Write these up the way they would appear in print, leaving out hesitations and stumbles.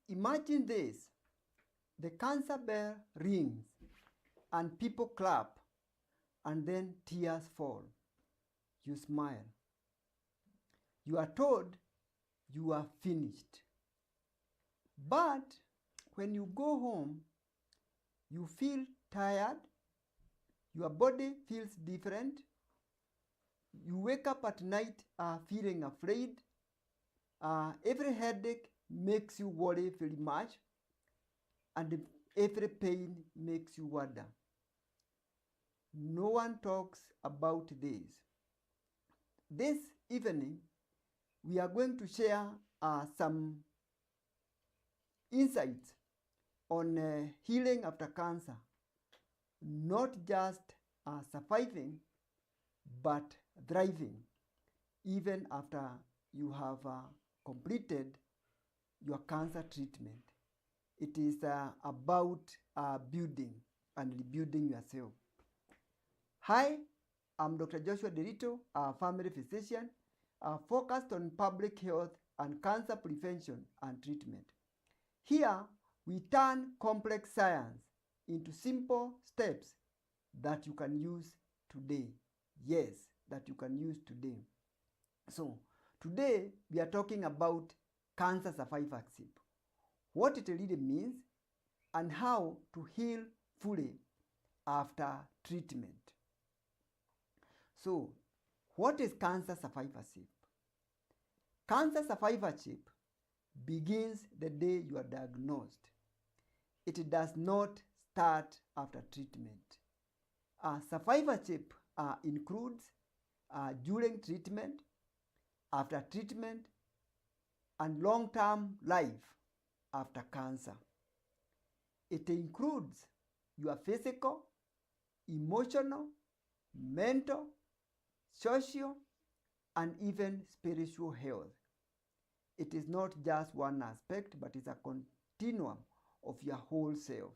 imagine this. The cancer bell rings and people clap and then tears fall. You smile. You are told you are finished. But when you go home, you feel tired. Your body feels different. You wake up at night feeling afraid. Every headache makes you worry very much. And every pain makes you wonder. No one talks about this. This evening, we are going to share some insights on healing after cancer. Not just surviving, but thriving, even after you have completed your cancer treatment. It is about building and rebuilding yourself. Hi, I'm Dr. Joshua Derito, a family physician focused on public health and cancer prevention and treatment. Here, we turn complex science into simple steps that you can use today. Yes, that you can use today. So, today we are talking about cancer survivorship, what it really means, and how to heal fully after treatment. So, what is cancer survivorship? Cancer survivorship begins the day you are diagnosed. It does not start after treatment. Survivorship includes during treatment, after treatment, and long-term life after cancer. It includes your physical, emotional, mental, social, and even spiritual health. It is not just one aspect, but it's a continuum of your whole self.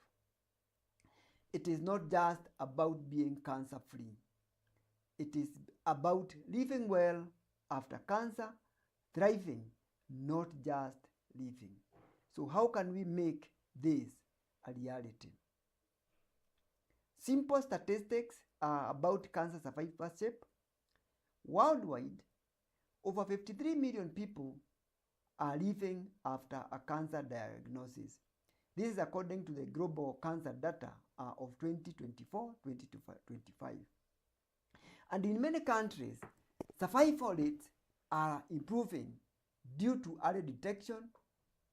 It is not just about being cancer-free. It is about living well after cancer, thriving, not just living. So how can we make this a reality? Simple statistics about cancer survivorship. Worldwide, over 53 million people are living after a cancer diagnosis. This is according to the global cancer data of 2024-2025. And in many countries, survival rates are improving due to early detection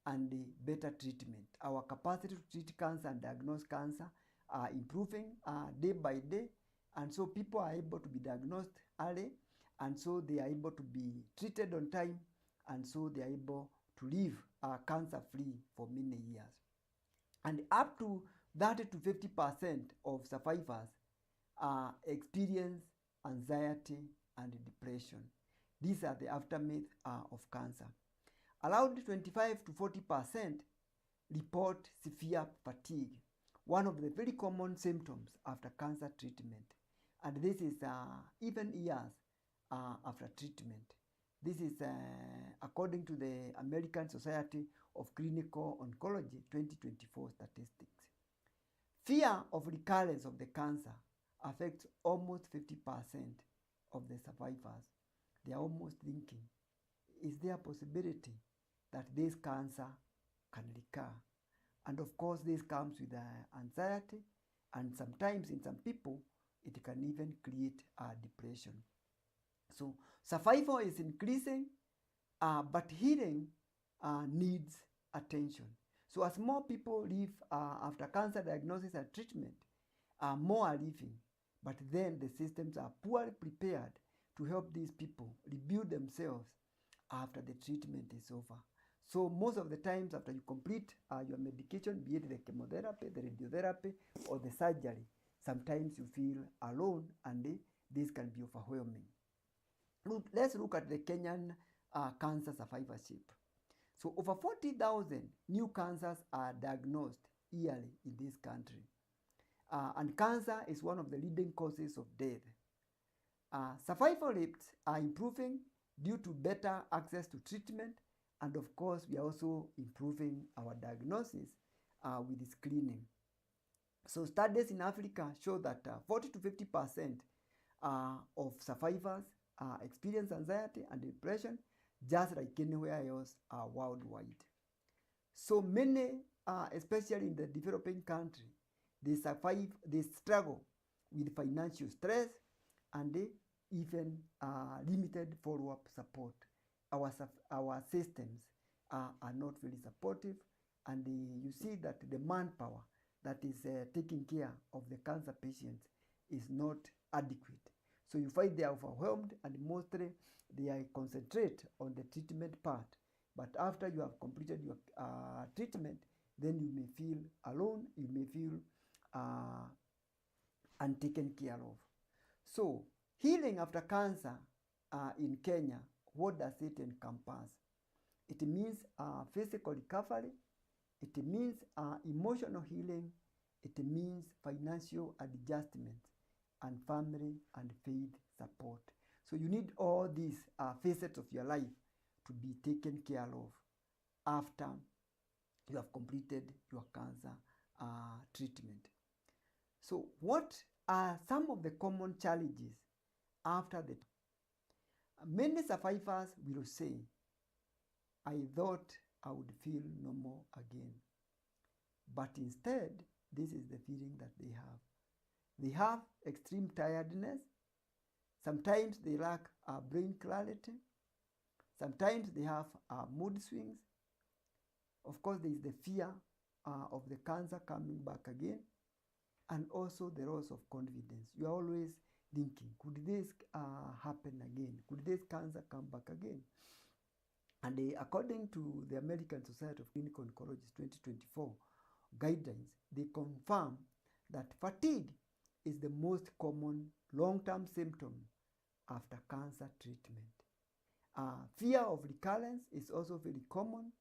and better treatment. Our capacity to treat cancer and diagnose cancer are improving day by day, and so people are able to be diagnosed early, and so they are able to be treated on time, and so they are able to live cancer-free for many years. And up to 30 to 50% of survivors experience anxiety and depression. These are the aftermath of cancer. Around 25 to 40% report severe fatigue, one of the very common symptoms after cancer treatment. And this is even years after treatment. This is according to the American Society of Clinical Oncology 2024 statistics. Fear of recurrence of the cancer affects almost 50% of the survivors. They are almost thinking, is there a possibility that this cancer can recur? And of course, this comes with anxiety, and sometimes in some people, it can even create depression. So survival is increasing, but healing needs attention. So as more people live after cancer diagnosis and treatment, more are living. But then the systems are poorly prepared to help these people rebuild themselves after the treatment is over. So most of the times after you complete your medication, be it the chemotherapy, the radiotherapy, or the surgery, sometimes you feel alone, and this can be overwhelming. Let's look at the Kenyan cancer survivorship. So over 40,000 new cancers are diagnosed yearly in this country. And cancer is one of the leading causes of death. Survival rates are improving due to better access to treatment And of course, we are also improving our diagnosis with screening. So studies in Africa show that 40 to 50% of survivors experience anxiety and depression, just like anywhere else worldwide. So many, especially in the developing country, they struggle with financial stress and even limited follow-up support. Our systems are not very supportive, and you see that the manpower that is taking care of the cancer patients is not adequate. So you find they are overwhelmed, and mostly they are concentrate on the treatment part. But after you have completed your treatment, then you may feel alone, you may feel untaken care of. So healing after cancer in Kenya, what does it encompass? It means physical recovery, it means emotional healing, it means financial adjustment, and family and faith support. So you need all these facets of your life to be taken care of after you have completed your cancer treatment. So what are some of the common challenges after the many survivors will say, I thought I would feel normal again. But instead, this is the feeling that they have. They have extreme tiredness. Sometimes they lack brain clarity. Sometimes they have mood swings. Of course, there is the fear of the cancer coming back again, and also the loss of confidence. You are always thinking, could this happen again? Could this cancer come back again? And according to the American Society of Clinical Oncology 2024 guidelines, they confirm that fatigue is the most common long-term symptom after cancer treatment. Fear of recurrence is also very common,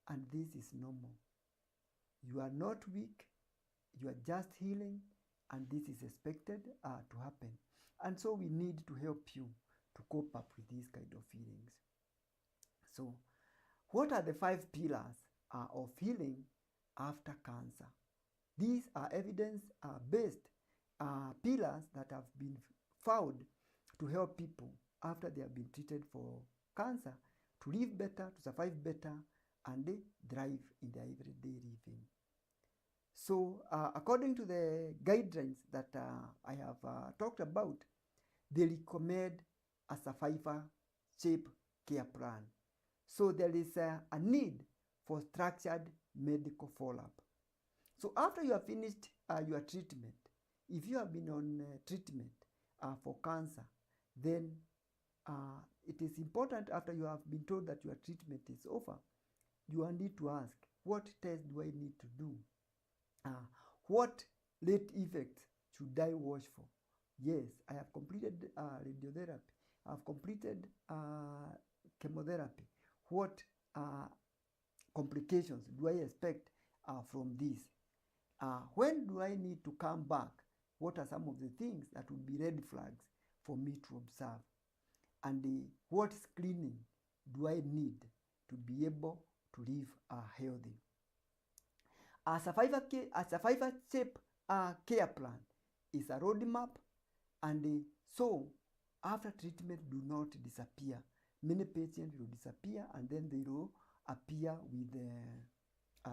and this is normal. You are not weak, you are just healing, and this is expected to happen. And so we need to help you to cope up with these kind of feelings. So what are the 5 pillars of healing after cancer? These are evidence-based pillars that have been found to help people after they have been treated for cancer to live better, to survive better, and they thrive in their everyday living. So according to the guidelines that I have talked about, they recommend a survivorship care plan. So there is a need for structured medical follow-up. So after you have finished your treatment, if you have been on treatment for cancer, then it is important, after you have been told that your treatment is over, you need to ask, what test do I need to do? What late effects should I watch for? Yes, I have completed radiotherapy. I have completed chemotherapy. What complications do I expect from this? When do I need to come back? What are some of the things that would be red flags for me to observe? And what screening do I need to be able to live healthy? A survivorship care plan is a roadmap, and so after treatment do not disappear. Many patients will disappear, and then they will appear with